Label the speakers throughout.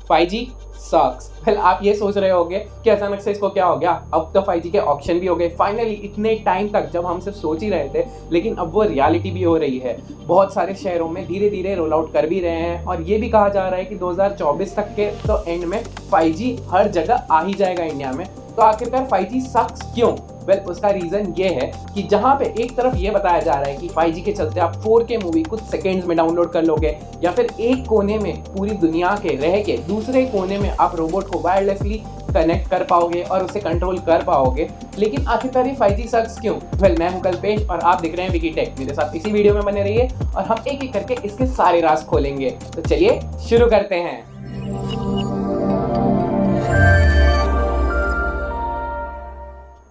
Speaker 1: 5G सक्स। Well आप ये सोच रहे होंगे कि अचानक से इसको क्या हो गया, अब तो 5G के ऑप्शन भी हो गए फाइनली। इतने टाइम तक जब हम सिर्फ सोच ही रहे थे, लेकिन अब वो रियलिटी भी हो रही है। बहुत सारे शहरों में धीरे धीरे रोल आउट कर भी रहे हैं और ये भी कहा जा रहा है कि 2024 तक के तो एंड में 5G हर जगह आ ही जाएगा इंडिया में। तो आखिरकार 5G सक्स क्यों? वेल उसका रीजन ये है कि जहां पे एक तरफ ये बताया जा रहा है कि 5G के चलते आप 4K मूवी कुछ सेकंड्स में डाउनलोड कर लोगे, या फिर एक कोने में पूरी दुनिया के रह के दूसरे कोने में आप रोबोट को वायरलेसली कनेक्ट कर पाओगे और उसे कंट्रोल कर पाओगे। लेकिन आखिरकार ये 5G सक्स क्यों? वेल मैं हूं कल्पेश और आप दिख रहे हैं विकीटेक। मेरे साथ इसी वीडियो में बने रहिए और हम एक एक करके इसके सारे राज खोलेंगे। तो चलिए शुरू करते हैं।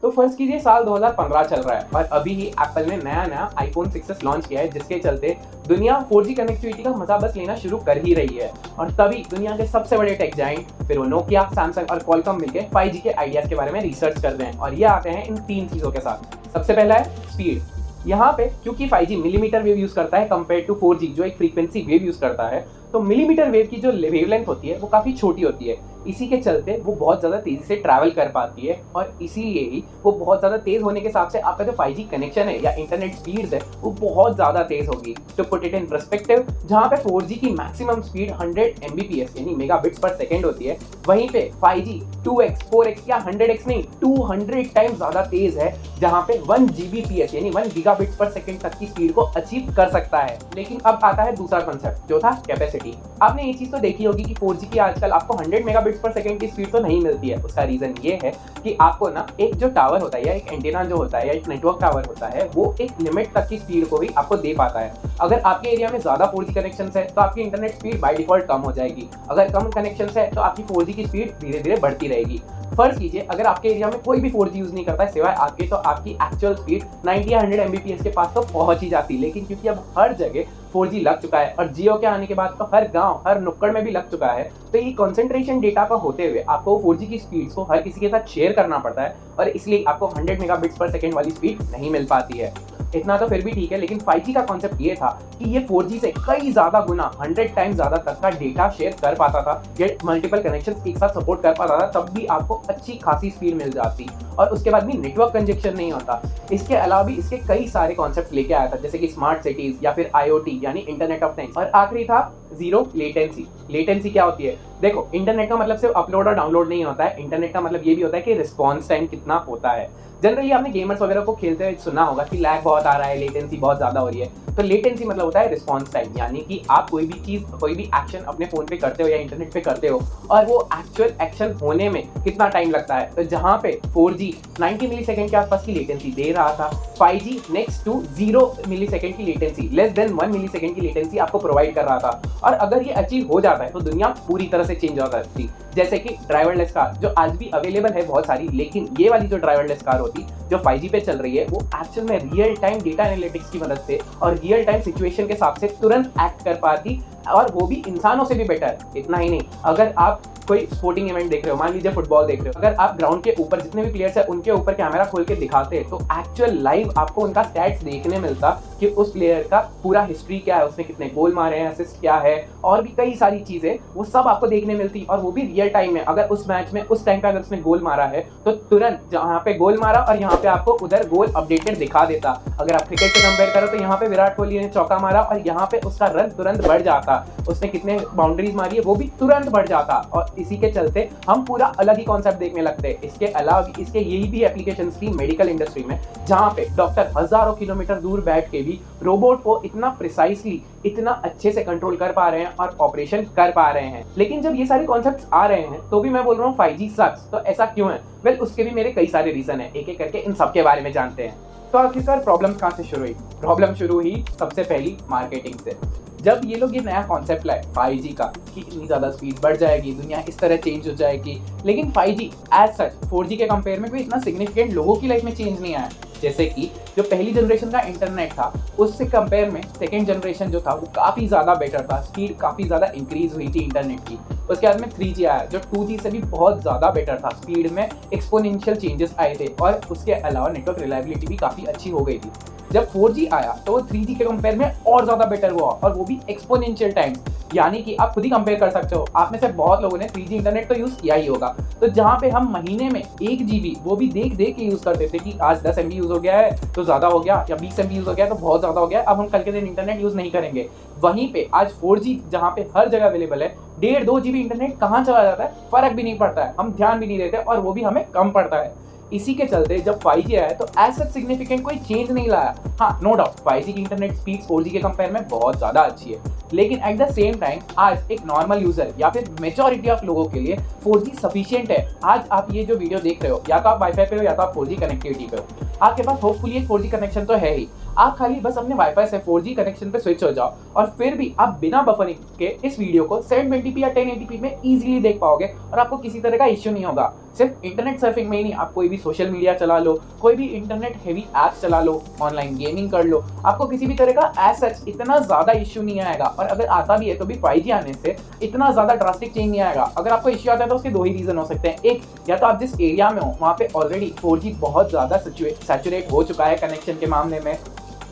Speaker 1: तो फर्ज कीजिए साल 2015 चल रहा है और अभी ही एप्पल ने नया iPhone 6s लॉन्च किया है, जिसके चलते दुनिया 4G कनेक्टिविटी का मजा बस लेना शुरू कर ही रही है। और तभी दुनिया के सबसे बड़े टेक जाइंट, फिर वो नोकिया, सैमसंग और क्वालकॉम मिलकर 5G के आइडियाज के बारे में रिसर्च कर रहे हैं। और ये आते हैं इन 3 चीजों के साथ। सबसे पहला है स्पीड। यहाँ पे क्योंकि 5G मिलीमीटर वेव यूज करता है कंपेयर टू 4G जो एक फ्रीक्वेंसी वेव यूज करता है, तो मिलीमीटर वेव की जो वेवलेंथ होती है वो काफी छोटी होती है। इसी के चलते वो बहुत ज़्यादा तेज़ी से ट्रैवल कर पाती है और इसीलिए ही वो बहुत ज़्यादा तेज़ होने के हिसाब से आपका जो 5G कनेक्शन है या इंटरनेट स्पीड्स है वो बहुत ज़्यादा तेज़ होगी। तो पुट इट इन पर्सपेक्टिव, जहाँ पे 4G की मैक्सिमम स्पीड 100 Mbps यानी मेगाबिट्स पर सेकेंड होती है, वहीं पे 5G 2x, 4x या 100x नहीं 200 टाइम्स ज़्यादा तेज़ है, जहाँ पे 1 Gbps यानी 1 गीगाबिट्स पर सेकेंड तक की स्पीड को अचीव कर सकता है। लेकिन अब आता है दूसरा कॉन्सेप्ट जो था कैपेसिटी। आपने ये चीज़ तो देखी होगी कि 4G की आजकल आपको 100 मेगाबिट्स पर सेकंड की स्पीड तो नहीं मिलती है। उसका रीजन ये है कि आपको ना एक जो टावर होता है या एक एंटीना जो होता है या एक नेटवर्क टावर होता है, वो एक लिमिट तक की स्पीड को ही आपको दे पाता है। अगर आपके एरिया में ज्यादा 4G कनेक्शंस है तो आपकी इंटरनेट स्पीड बाय डिफॉल्ट कम हो जाएगी। अगर कम कनेक्शंस है तो आपकी 4G की स्पीड धीरे धीरे बढ़ती रहेगी। फर्ज कीजिए अगर आपके एरिया में कोई भी 4G यूज नहीं करता है सिवाय आपके, तो आपकी एक्चुअल स्पीड 90 या 100 Mbps के पास तो पहुंच ही जाती। लेकिन क्योंकि अब हर जगह 4G लग चुका है और जियो के आने के बाद तो हर गांव हर नुक्कड़ में भी लग चुका है, तो ये कंसंट्रेशन डेटा का होते हुए आपको 4G की स्पीड्स को हर किसी के साथ शेयर करना पड़ता है और इसलिए आपको 100 मेगाबिट्स पर सेकेंड वाली स्पीड नहीं मिल पाती है। इतना तो फिर भी ठीक है, लेकिन 5G का कॉन्सेप्ट ये था कि ये 4G से कई ज्यादा गुना 100 टाइम्स ज्यादा तक का डेटा शेयर कर पाता था। ये मल्टीपल कनेक्शंस एक साथ सपोर्ट कर पाता था, तब भी आपको अच्छी खासी स्पीड मिल जाती और उसके बाद भी नेटवर्क कंजेक्शन नहीं होता। इसके अलावा भी इसके कई सारे कॉन्सेप्ट लेके आया था, जैसे कि स्मार्ट सिटीज या फिर IoT यानी इंटरनेट ऑफ थिंग्स। और आखिरी था जीरो लेटेंसी। लेटेंसी क्या होती है? देखो, इंटरनेट का मतलब सिर्फ अपलोड और डाउनलोड नहीं होता है। इंटरनेट का मतलब ये भी होता है कि रिस्पॉन्स टाइम कितना होता है। जनरली आपने गेमर्स वगैरह को खेलते हुए सुना होगा कि लैग बहुत आ रहा है, लेटेंसी बहुत ज्यादा हो रही है। तो लेटेंसी मतलब होता है रिस्पॉन्स टाइम, यानी कि आप कोई भी चीज, कोई भी एक्शन अपने फोन पे करते हो या इंटरनेट पे करते हो और वो एक्चुअल एक्शन होने में कितना टाइम लगता है। तो जहां पे 4G 90 मिलीसेकंड के आसपास की लेटेंसी दे रहा था, 5G नेक्स्ट टू 0 मिलीसेकंड की लेटेंसी, लेस देन 1 मिलीसेकंड की लेटेंसी आपको प्रोवाइड कर रहा था। और अगर ये अचीव हो जाता है तो दुनिया पूरी तरह से चेंज हो जाती। जैसे कि ड्राइवरलेस कार जो आज भी अवेलेबल है बहुत सारी, लेकिन ये वाली जो ड्राइवरलेस कार होती जो 5G पे चल रही है, वो एक्चुअल में रियल टाइम डेटा एनालिटिक्स की मदद से और रियल टाइम सिचुएशन के हिसाब से तुरंत एक्ट कर पाती, और वो भी इंसानों से भी बेटर। इतना ही नहीं, अगर आप कोई स्पोर्टिंग इवेंट देख रहे हो, मान लीजिए फुटबॉल देख रहे हो, अगर आप ग्राउंड के ऊपर जितने भी प्लेयर्स हैं उनके ऊपर कैमरा खोल के दिखाते तो एक्चुअल लाइव आपको उनका स्टैट्स देखने मिलता कि उस प्लेयर का पूरा हिस्ट्री क्या है, उसने कितने गोल मारे हैं, असिस्ट क्या है, और भी कई सारी चीजें वो सब आपको देखने मिलती, और वो भी रियल टाइम में। अगर उस मैच में उस टाइम पे अगर उसने गोल मारा है तो तुरंत जहाँ पे गोल मारा और यहाँ पे आपको उधर गोल अपडेटेड दिखा देता। अगर आप क्रिकेट से कंपेयर करो तो यहाँ पे विराट कोहली ने चौका मारा और यहाँ पे उसका रन तुरंत बढ़ जाता, उसने कितने बाउंड्रीज मारी है वो भी तुरंत बढ़ जाता। और इसी के चलते हम पूरा अलग ही कॉन्सेप्ट देखने लगते हैं। इसके अलावा इसके यही भी एप्लीकेशंस थी मेडिकल इंडस्ट्री में, जहाँ पे डॉक्टर हजारों किलोमीटर दूर बैठ के भी रोबोट को इतना प्रिसाइसली, इतना अच्छे से कंट्रोल कर पा रहे हैं और ऑपरेशन कर पा रहे हैं। लेकिन जब ये सारे कॉन्सेप्ट्स आ रहे हैं तो भी मैं बोल रहा हूँ 5G सक्स। तो ऐसा क्यों है? वेल उसके भी मेरे कई सारे रीजन है, एक एक करके इन सब के बारे में जानते हैं। तो आखिरकार प्रॉब्लम कहाँ से शुरू हुई? प्रॉब्लम शुरू हुई सबसे पहली मार्केटिंग से। जब ये लोग ये नया कॉन्सेप्ट लाए 5G का कि इतनी ज़्यादा स्पीड बढ़ जाएगी, दुनिया इस तरह चेंज हो जाएगी, लेकिन 5G एज सच 4G के कंपेयर में कोई इतना सिग्निफिकेंट लोगों की लाइफ में चेंज नहीं आया। जैसे कि जो पहली जनरेशन का इंटरनेट था उससे कंपेयर में सेकेंड जनरेशन जो था वो काफ़ी ज़्यादा बेटर था, स्पीड काफ़ी ज़्यादा इंक्रीज हुई थी इंटरनेट की। उसके बाद में 3G आया जो 2G से भी बहुत ज़्यादा बेटर था, स्पीड में एक्सपोनेंशियल चेंजेस आए थे और उसके अलावा नेटवर्क रिलायबिलिटी भी काफ़ी अच्छी हो गई थी। जब 4G आया तो वो 3G के कंपेयर में और ज़्यादा बेटर हुआ, और वो भी एक्सपोनेंशियल टाइम्स। यानी कि आप खुद ही कंपेयर कर सकते हो, आप में से बहुत लोगों ने 3G इंटरनेट तो यूज़ किया ही होगा। तो जहाँ पे हम महीने में 1 GB वो भी देख देख के यूज़ करते थे कि आज 10 MB यूज़ हो गया है तो ज़्यादा हो गया, या 20 MB यूज़ हो गया तो बहुत ज़्यादा हो गया, अब हम कल के दिन इंटरनेट यूज़ नहीं करेंगे। वहीं पे आज 4G जहाँ पे हर जगह अवेलेबल है, 1.5-2 GB इंटरनेट कहाँ चला जाता है, फ़र्क भी नहीं पड़ता है, हम ध्यान भी नहीं देते, और वो भी हमें कम पड़ता है। इसी के चलते जब 5G आया तो ऐसा सिग्निफिकेंट कोई चेंज नहीं लाया। हाँ, नो डाउट 5G की इंटरनेट स्पीड 4G के कंपेयर में बहुत ज़्यादा अच्छी है, लेकिन एट द सेम टाइम आज एक नॉर्मल यूज़र या फिर मेजॉरिटी ऑफ लोगों के लिए 4G सफिशिएंट है। आज आप ये जो वीडियो देख रहे हो, या तो आप वाईफाई पे हो या तो आप 4G कनेक्टिविटी पे हो, आपके पास होपफुली एक 4G कनेक्शन तो है ही। आप खाली बस अपने वाईफाई से 4G कनेक्शन पे स्विच हो जाओ, और फिर भी आप बिना बफरिंग के इस वीडियो को 720p या 1080p में इजीली देख पाओगे, और आपको किसी तरह का इश्यू नहीं होगा। सिर्फ इंटरनेट सर्फिंग में ही नहीं, आप कोई भी सोशल मीडिया चला लो, कोई भी इंटरनेट हेवी ऐप्स चला लो, ऑनलाइन गेमिंग कर लो, आपको किसी भी तरह का एज सच इतना ज़्यादा इश्यू नहीं आएगा। और अगर आता भी है तो भी 5G आने से इतना ज़्यादा ड्रास्टिक चेंज नहीं आएगा। अगर आपको इश्यू आता है तो उसके दो ही रीज़न हो सकते हैं। एक, या तो आप जिस एरिया में हो वहाँ पे ऑलरेडी 4G बहुत ज़्यादा सैचुरेट हो चुका है कनेक्शन के मामले में,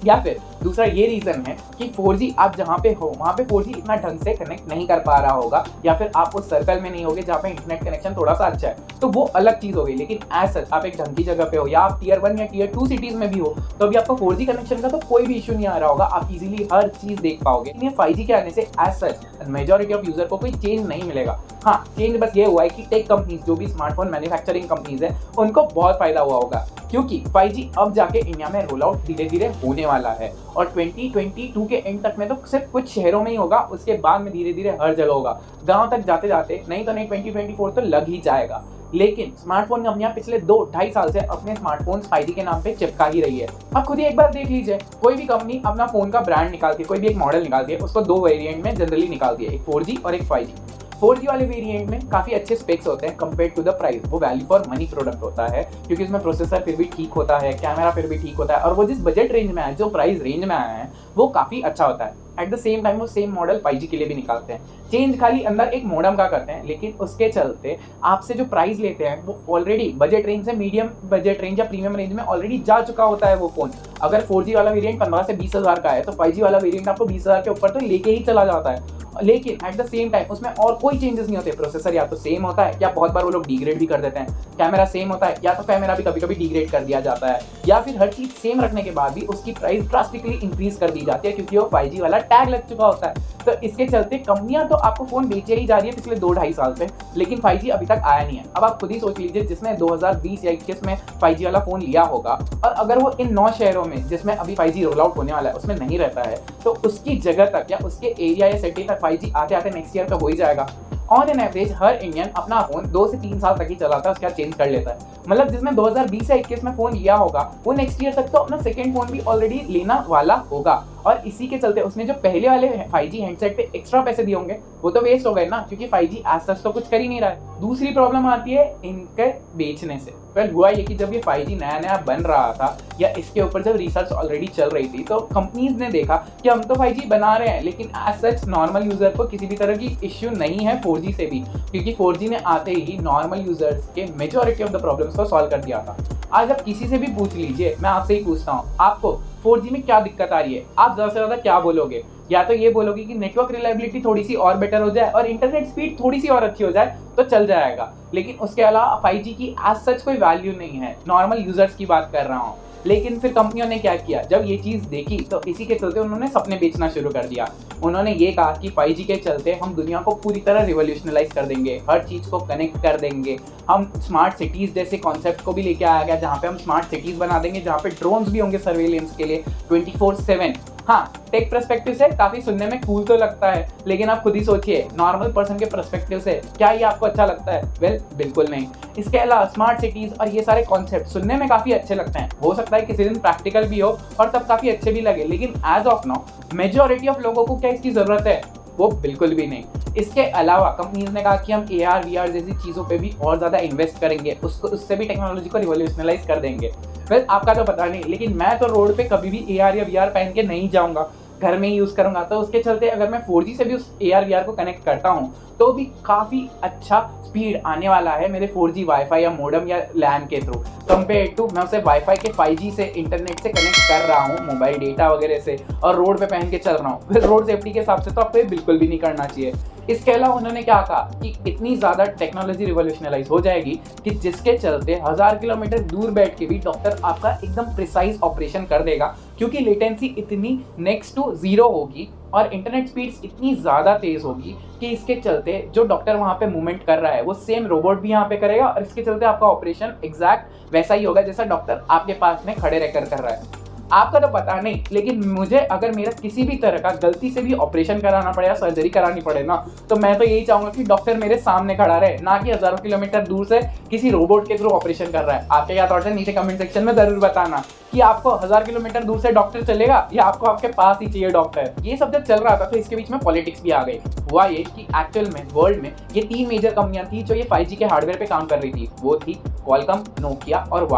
Speaker 1: या फिर दूसरा ये रीज़न है कि 4G आप जहाँ पे हो वहाँ पे 4G इतना ढंग से कनेक्ट नहीं कर पा रहा होगा, या फिर आप उस सर्कल में नहीं होगे जहाँ पे इंटरनेट कनेक्शन थोड़ा सा अच्छा है, तो वो अलग चीज़ हो गई। लेकिन एज सच आप एक ढंग की जगह पे हो, या आप Tier 1 या Tier 2 सिटीज़ में भी हो, तो अभी आपको 4G कनेक्शन का तो कोई भी इशू नहीं आ रहा होगा, आप इजीली हर चीज़ देख पाओगे। लेकिन 5G के आने से as such majority of user को कोई चेंज नहीं मिलेगा। हाँ, चेंज बस ये हुआ है कि टेक कंपनीज, जो भी स्मार्टफोन मैन्युफैक्चरिंग कंपनीज हैं, उनको बहुत फायदा हुआ होगा, क्योंकि 5G अब जाके इंडिया में रोल आउट धीरे धीरे होने वाला है, और 2022 के एंड तक में तो सिर्फ कुछ शहरों में ही होगा, उसके बाद में धीरे धीरे हर जगह होगा, गांव तक जाते जाते, नहीं तो नहीं 2024 तो लग ही जाएगा। लेकिन स्मार्टफोन कंपनियां पिछले 2-2.5 साल से अपने स्मार्टफोन्स 5G के नाम पे चिपका ही रही है। आप खुद ही एक बार देख लीजिए, कोई भी कंपनी अपना फोन का ब्रांड निकालती है, कोई भी एक मॉडल निकालती है, उसको 2 वेरिएंट में जनरली निकालती है, एक 4G और एक 5G। 4G वाले वेरिएंट में काफ़ी अच्छे स्पेक्स होते हैं कंपेयर टू द प्राइस, वो वैल्यू फॉर मनी प्रोडक्ट होता है, क्योंकि उसमें प्रोसेसर फिर भी ठीक होता है, कैमरा फिर भी ठीक होता है, और वो जिस बजट रेंज में है, जो प्राइस रेंज में आया है, वो काफ़ी अच्छा होता है। एट द सेम टाइम वो सेम मॉडल 5G के लिए भी निकालते हैं, चेंज खाली अंदर एक मॉडम का करते हैं, लेकिन उसके चलते आपसे जो प्राइस लेते हैं वो ऑलरेडी बजट रेंज से मीडियम बजट रेंज या प्रीमियम रेंज में ऑलरेडी जा चुका होता है वो फ़ोन। अगर 4G वाला वेरिएंट 15 से 20 हज़ार का है, तो 5G वाला वेरिएंट आपको 20 हज़ार के ऊपर तो लेके ही चला जाता है। लेकिन एट द सेम टाइम उसमें और कोई चेंजेस नहीं होते, प्रोसेसर या तो सेम होता है, या बहुत बार वो लोग डिग्रेड भी कर देते हैं, कैमरा सेम होता है, या तो कैमरा भी कभी कभी डिग्रेड कर दिया जाता है, या फिर हर चीज़ सेम रखने के बाद भी उसकी प्राइस ड्रास्टिकली इंक्रीज कर दी जाती है, क्योंकि वो 5G वाला टैग लग चुका होता है। तो इसके चलते कंपनियां तो आपको फ़ोन बेचे ही जा रही है पिछले 2-2.5 साल से, लेकिन 5G अभी तक आया नहीं है। अब आप खुद ही सोच लीजिए, जिसने 2020 या 21 में 5G वाला फ़ोन लिया होगा, और अगर वो इन 9 शहरों में जिसमें अभी 5G रोल आउट होने वाला है उसमें नहीं रहता है, तो उसकी जगह तक या उसके एरिया या सिटी तक 5G आते आते नेक्स्ट ईयर का हो ही जाएगा। On an average her Indian अपना फोन 2 से 3 साल तक ही चलाता है, उसके बाद चेंज कर लेता है। मतलब जिसने 2020 या 21 में फोन लिया होगा, वो नेक्स्ट ईयर तक तो अपना सेकंड फोन भी ऑलरेडी लेना वाला होगा, और इसी के चलते उसने जो पहले वाले 5G हैंडसेट पे एक्स्ट्रा पैसे दिए होंगे वो तो वेस्ट हो गए ना, क्योंकि 5G एज सच तो कुछ कर ही नहीं रहा है। दूसरी प्रॉब्लम आती है इनके बेचने से। वेल, हुआ ये कि जब ये 5G नया नया बन रहा था, या इसके ऊपर जब रिसर्च ऑलरेडी चल रही थी, तो कंपनीज ने देखा कि हम तो 5G बना रहे हैं, लेकिन एज सच नॉर्मल यूजर को किसी भी तरह की इश्यू नहीं है 4G से भी, क्योंकि 4G ने आते ही नॉर्मल यूजर्स के मेजॉरिटी ऑफ द प्रॉब्लम्स को सॉल्व कर दिया था। आज आप किसी से भी पूछ लीजिए, मैं आपसे ही पूछता हूँ, आपको 4G में क्या दिक्कत आ रही है, आप ज़्यादा से ज़्यादा क्या बोलोगे? या तो ये बोलोगे कि नेटवर्क रिलायबिलिटी थोड़ी सी और बेटर हो जाए और इंटरनेट स्पीड थोड़ी सी और अच्छी हो जाए तो चल जाएगा, लेकिन उसके अलावा 5G की एज सच कोई वैल्यू नहीं है। नॉर्मल यूजर्स की बात कर रहा हूँ। लेकिन फिर कंपनियों ने क्या किया, जब ये चीज़ देखी तो इसी के चलते उन्होंने सपने बेचना शुरू कर दिया। उन्होंने ये कहा कि 5G के चलते हम दुनिया को पूरी तरह रिवोल्यूशनलाइज कर देंगे, हर चीज़ को कनेक्ट कर देंगे, हम स्मार्ट सिटीज़ जैसे कॉन्सेप्ट को भी लेके आया गया, जहाँ पे हम स्मार्ट सिटीज़ बना देंगे, जहाँ पे ड्रोन्स भी होंगे सर्वेलेंस के लिए 24/7। हाँ, टेक पर्सपेक्टिव से काफ़ी सुनने में कूल तो लगता है, लेकिन आप खुद ही सोचिए, नॉर्मल पर्सन के पर्सपेक्टिव से क्या ये आपको अच्छा लगता है? वेल, बिल्कुल नहीं। इसके अलावा स्मार्ट सिटीज़ और ये सारे कॉन्सेप्ट सुनने में काफ़ी अच्छे लगते हैं, हो सकता है किसी दिन प्रैक्टिकल भी हो और तब काफ़ी अच्छे भी लगे, लेकिन as of now majority of लोगों को क्या इसकी ज़रूरत है? वो बिल्कुल भी नहीं। इसके अलावा कंपनीज ने कहा कि हम AR VR जैसी चीज़ों पे भी और ज़्यादा इन्वेस्ट करेंगे, उससे भी टेक्नोलॉजी को रिवोल्यूशनलाइज कर देंगे। वेल, आपका तो पता नहीं, लेकिन मैं तो रोड पे कभी भी AR या VR पहन के नहीं जाऊँगा। घर में ही यूज़ करूँगा, तो उसके चलते अगर मैं 4G से भी उस AR/VR को कनेक्ट करता हूँ तो भी काफ़ी अच्छा स्पीड आने वाला है मेरे 4G वाईफाई या मॉडेम या लैन के थ्रू, कंपेयर टू मैं उसे वाईफाई के 5G से इंटरनेट से कनेक्ट कर रहा हूँ मोबाइल डेटा वगैरह से और रोड पे पहन के चल रहा हूँ। फिर रोड सेफ्टी के हिसाब से तो आपको ये बिल्कुल भी नहीं करना चाहिए। इसके अलावा उन्होंने क्या कहा कि इतनी ज़्यादा टेक्नोलॉजी रिवोल्यूशनलाइज हो जाएगी कि जिसके चलते 1000 किलोमीटर दूर बैठ के भी डॉक्टर आपका एकदम प्रिसाइज ऑपरेशन कर देगा, क्योंकि लेटेंसी इतनी नेक्स्ट टू जीरो होगी और इंटरनेट स्पीड्स इतनी ज़्यादा तेज़ होगी कि इसके चलते जो डॉक्टर वहाँ पे मूवमेंट कर रहा है वो सेम रोबोट भी यहाँ पे करेगा और इसके चलते आपका ऑपरेशन एग्जैक्ट वैसा ही होगा जैसा डॉक्टर आपके पास में खड़े रहकर कर रहा है। आपका तो पता नहीं, लेकिन मुझे अगर मेरा किसी भी तरह का गलती से भी ऑपरेशन कराना पड़े या सर्जरी करानी पड़े ना, तो मैं तो यही चाहूंगा कि डॉक्टर मेरे सामने खड़ा रहे, ना कि हजारों किलोमीटर दूर से किसी रोबोट के थ्रू ऑपरेशन कर रहा है। आपके क्या थॉट्स है नीचे कमेंट सेक्शन में जरूर बताना कि आपको 1000 किलोमीटर दूर से डॉक्टर चलेगा या आपको आपके पास ही चाहिए डॉक्टर। ये सब जब चल रहा था तो इसके बीच में पॉलिटिक्स भी आ गई। हुआ ये कि एक्चुअल में वर्ल्ड में ये 3 मेजर कंपनियां थी जो ये 5G के हार्डवेयर पे काम कर रही थी। वो थी क्वालकॉम, नोकिया और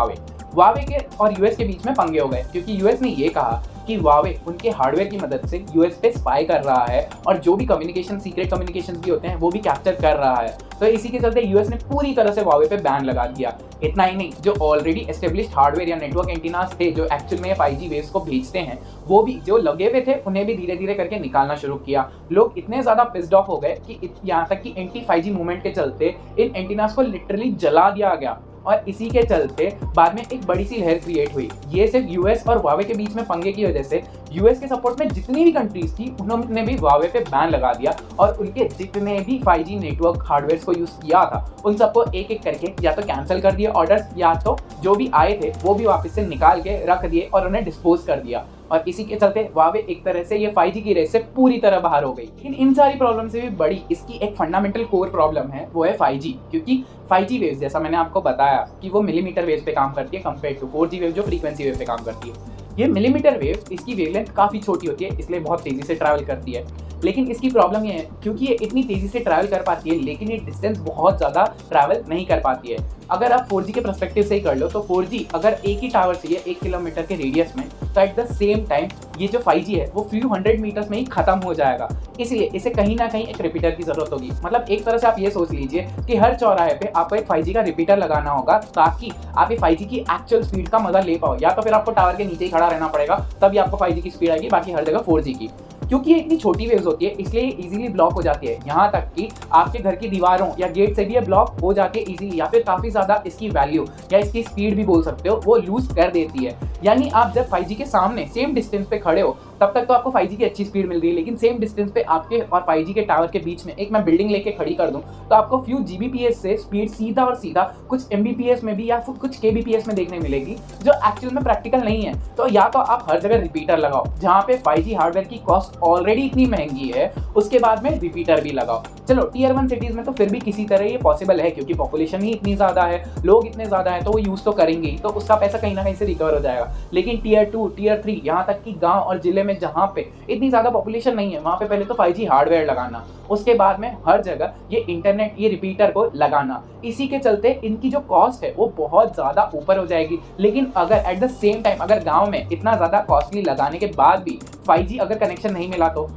Speaker 1: वावे के और यूएस के बीच में पंगे हो गए, क्योंकि यूएस ने ये कहा कि वावे उनके हार्डवेयर की मदद से यूएस पे स्पाई कर रहा है और जो भी कम्युनिकेशन, सीक्रेट कम्युनिकेशन भी होते हैं वो भी कैप्चर कर रहा है। तो इसी के चलते यूएस ने पूरी तरह से वावे पे बैन लगा दिया। इतना ही नहीं, जो ऑलरेडी एस्टेब्लिश्ड हार्डवेयर या नेटवर्क एंटीनास थे जो एक्चुअल में 5G वेव्स को भेजते हैं, वो भी जो लगे हुए थे उन्हें भी धीरे धीरे करके निकालना शुरू किया। लोग इतने ज़्यादा पिस्ड ऑफ हो गए कि यहाँ तक कि एंटी 5G मूवमेंट के चलते इन एंटीनास को लिटरली जला दिया गया और इसी के चलते बाद में एक बड़ी सी लहर क्रिएट हुई। ये सिर्फ यूएस और वावे के बीच में पंगे की वजह से यूएस के सपोर्ट में जितनी भी कंट्रीज थी उन्होंने भी वावे पे बैन लगा दिया और उनके जितने भी 5G नेटवर्क हार्डवेयर को यूज किया था उन सबको एक एक करके या तो कैंसिल कर दिए ऑर्डर्स, या तो जो भी आए थे वो भी वापस से निकाल के रख दिए और उन्हें डिस्पोज कर दिया। और इसी के चलते वावे एक तरह से ये 5G की रेस से पूरी तरह बाहर हो गई। लेकिन इन सारी प्रॉब्लम से भी बड़ी इसकी एक फंडामेंटल कोर प्रॉब्लम है, वो है 5G। क्योंकि 5G वेव्स, जैसा मैंने आपको बताया कि वो मिलीमीटर वेव्स पे काम करती है कंपेयर टू 4G वेव जो फ्रीक्वेंसी वेव पे काम करती है। ये मिलीमीटर वेव, इसकी वेवलेंथ काफ़ी छोटी होती है, इसलिए बहुत तेज़ी से ट्रैवल करती है। लेकिन इसकी प्रॉब्लम ये है क्योंकि ये इतनी तेज़ी से ट्रैवल कर पाती है लेकिन ये डिस्टेंस बहुत ज़्यादा ट्रैवल नहीं कर पाती है। अगर आप 4G के पर्सपेक्टिव से ही कर लो तो 4G अगर एक ही टावर चाहिए 1 किलोमीटर के रेडियस में, तो एट द सेम टाइम ये जो 5G है वो फ्यू 100 मीटर्स में ही खत्म हो जाएगा। इसलिए इसे कहीं ना कहीं एक रिपीटर की जरूरत होगी। मतलब एक तरह से आप ये सोच लीजिए कि हर चौराहे पे आपको एक 5G का रिपीटर लगाना होगा ताकि आप ये 5G की एक्चुअल स्पीड का मजा ले पाओ। या तो फिर आपको टावर के नीचे ही खड़ा रहना पड़ेगा, तभी आपको 5G की स्पीड आएगी, बाकी हर जगह 4G की। क्योंकि ये इतनी छोटी वेव्स होती है इसलिए ये इजीली ब्लॉक हो जाती है। यहाँ तक कि आपके घर की दीवारों या गेट से भी ये ब्लॉक हो जाती है इजीली, या फिर काफ़ी ज़्यादा इसकी वैल्यू या इसकी स्पीड भी बोल सकते हो वो लूज कर देती है। यानी आप जब 5G के सामने सेम डिस्टेंस पे खड़े हो तब तक तो आपको 5G की अच्छी स्पीड मिल रही है, लेकिन सेम डिस्टेंस पे आपके और 5G के टावर के बीच में एक मैं बिल्डिंग लेके खड़ी कर दूं तो आपको फ्यू Gbps से स्पीड सीधा और सीधा कुछ Mbps में भी या फिर कुछ Kbps में देखने मिलेगी, जो एक्चुअल में प्रैक्टिकल नहीं है। तो या तो आप हर जगह रिपीटर लगाओ, जहाँ पे 5G हार्डवेयर की कॉस्ट ऑलरेडी इतनी महंगी है उसके बाद में रिपीटर भी लगाओ। चलो टियर 1 सिटीज में तो फिर भी किसी तरह ये पॉसिबल है क्योंकि पॉपुलेशन ही इतनी ज़्यादा है, लोग इतने ज़्यादा है तो वो यूज़ तो करेंगे ही, तो उसका पैसा कहीं ना कहीं से रिकवर हो जाएगा। लेकिन टियर 2, टियर 3, यहाँ तक कि गाँव और जिले में जहाँ पे इतनी ज़्यादा पॉपुलेशन नहीं है वहाँ पे पहले तो 5G हार्डवेयर लगाना, उसके बाद में हर जगह ये इंटरनेट, ये रिपीटर को लगाना। इसी के चलते इनकी जो कॉस्ट है वो बहुत ज़्यादा ऊपर हो जाएगी। लेकिन अगर एट द सेम टाइम अगर गाँव में इतना ज़्यादा कॉस्टली लगाने के बाद भी 5G अगर कनेक्शन नहीं मिला तो,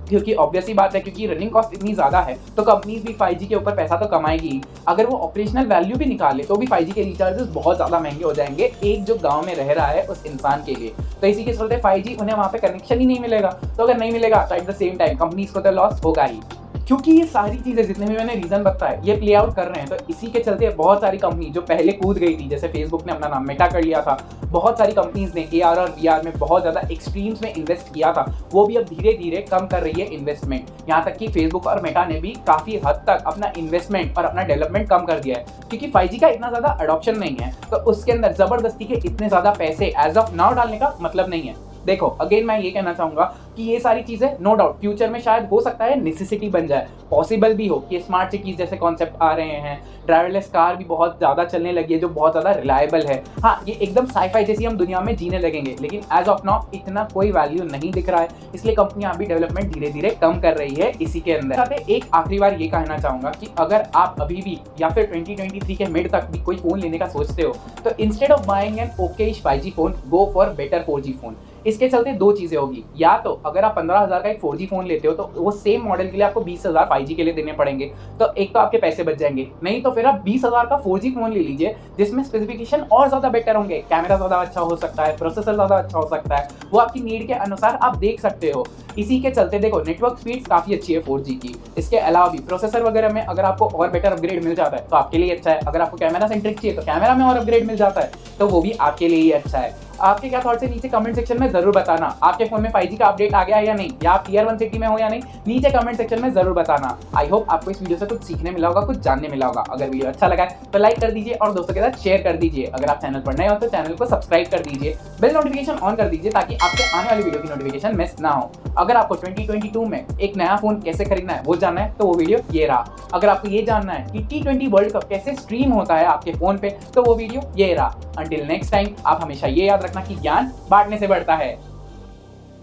Speaker 1: क्योंकि ऑब्वियसली बात है क्योंकि रनिंग कॉस्ट इतनी ज़्यादा है तो कंपनीज भी 5G के ऊपर पैसा तो कमाएगी ही। अगर वो ऑपरेशनल वैल्यू भी निकाले तो भी 5G के रिचार्जेस बहुत ज़्यादा महंगे हो जाएंगे एक जो गांव में रह रहा है उस इंसान के लिए। तो इसी के चलते 5G उन्हें वहाँ पे कनेक्शन ही नहीं मिलेगा, तो अगर नहीं मिलेगा तो at the same time companies को तो लॉस होगा ही। क्योंकि ये सारी चीज़ें जितने भी मैंने रीज़न बताया ये प्ले आउट कर रहे हैं, तो इसी के चलते बहुत सारी कंपनी जो पहले कूद गई थी, जैसे फेसबुक ने अपना नाम मेटा कर लिया था, बहुत सारी कंपनीज ने AR और VR में बहुत ज़्यादा एक्सट्रीम्स में इन्वेस्ट किया था, वो भी अब धीरे धीरे कम कर रही है इन्वेस्टमेंट। यहाँ तक कि फेसबुक और मेटा ने भी काफ़ी हद तक अपना इन्वेस्टमेंट और अपना डेवलपमेंट कम कर दिया है, क्योंकि 5G का इतना ज़्यादा अडॉप्शन नहीं है, तो उसके अंदर ज़बरदस्ती के इतने ज़्यादा पैसे एज ऑफ नाउ डालने का मतलब नहीं है। देखो अगेन मैं ये कहना चाहूँगा कि ये सारी चीज़ें नो डाउट फ्यूचर में शायद हो सकता है नेसेसिटी बन जाए, पॉसिबल भी हो कि स्मार्ट सिटीज़ जैसे कॉन्सेप्ट आ रहे हैं, ड्राइवरलेस कार भी बहुत ज़्यादा चलने लगी है जो बहुत ज़्यादा रिलायबल है। हाँ, ये एकदम साईफाई जैसी हम दुनिया में जीने लगेंगे, लेकिन एज ऑफ नाउ इतना कोई वैल्यू नहीं दिख रहा है, इसलिए कंपनियां अभी डेवलपमेंट धीरे धीरे कम कर रही है। इसी के अंदर साथ एक आखिरी बार ये कहना चाहूँगा कि अगर आप अभी भी या फिर 2023 के मिड तक भी कोई फ़ोन लेने का सोचते हो तो instead of buying an Okesh 5G phone, go for better 4G phone. इसके चलते दो चीज़ें होगी, या तो अगर आप 15,000 का एक 4G फ़ोन लेते हो तो वो सेम मॉडल के लिए आपको 20,000 5G के लिए देने पड़ेंगे, तो एक तो आपके पैसे बच जाएंगे। नहीं तो फिर आप 20,000 का 4G फ़ोन ले लीजिए जिसमें स्पेसिफिकेशन और ज़्यादा बेटर होंगे, कैमरा ज़्यादा अच्छा हो सकता है, प्रोसेसर ज़्यादा अच्छा हो सकता है, वो आपकी नीड के अनुसार आप देख सकते हो। इसी के चलते देखो नेटवर्क स्पीड काफ़ी अच्छी है 4G की। इसके अलावा भी प्रोसेसर वगैरह में अगर आपको और बेटर अपग्रेड मिल जाता है तो आपके लिए अच्छा है। अगर आपको कैमरा सेंट्रिक चाहिए तो कैमरा में और अपग्रेड मिल जाता है तो वो भी आपके लिए ही अच्छा है। आपके क्या थॉट्स है नीचे कमेंट सेक्शन में जरूर बताना। आपके फोन में 5G का अपडेट आ गया है या नहीं, या आप टीयर 1 सिटी में हो या नहीं, नीचे कमेंट सेक्शन में जरूर बताना। आई होप आपको इस वीडियो से कुछ सीखने मिला होगा, कुछ जानने मिला होगा। अगर वीडियो अच्छा लगा है तो लाइक कर दीजिए और दोस्तों के साथ शेयर कर दीजिए। अगर आप चैनल पर नए हो तो चैनल को सब्सक्राइब कर दीजिए, बेल नोटिफिकेशन ऑन कर दीजिए ताकि आपसे आने वाली वीडियो की नोटिफिकेशन मिस ना हो। अगर आपको 2022 में एक नया फोन कैसे खरीदना है वो जानना है तो वो वीडियो ये रहा। अगर आपको ये जानना है कि T20 वर्ल्ड कप कैसे स्ट्रीम होता है आपके फोन पे तो वो वीडियो ये रहा। अंटिल नेक्स्ट टाइम, आप हमेशा ये याद रखना कि ज्ञान बांटने से बढ़ता है।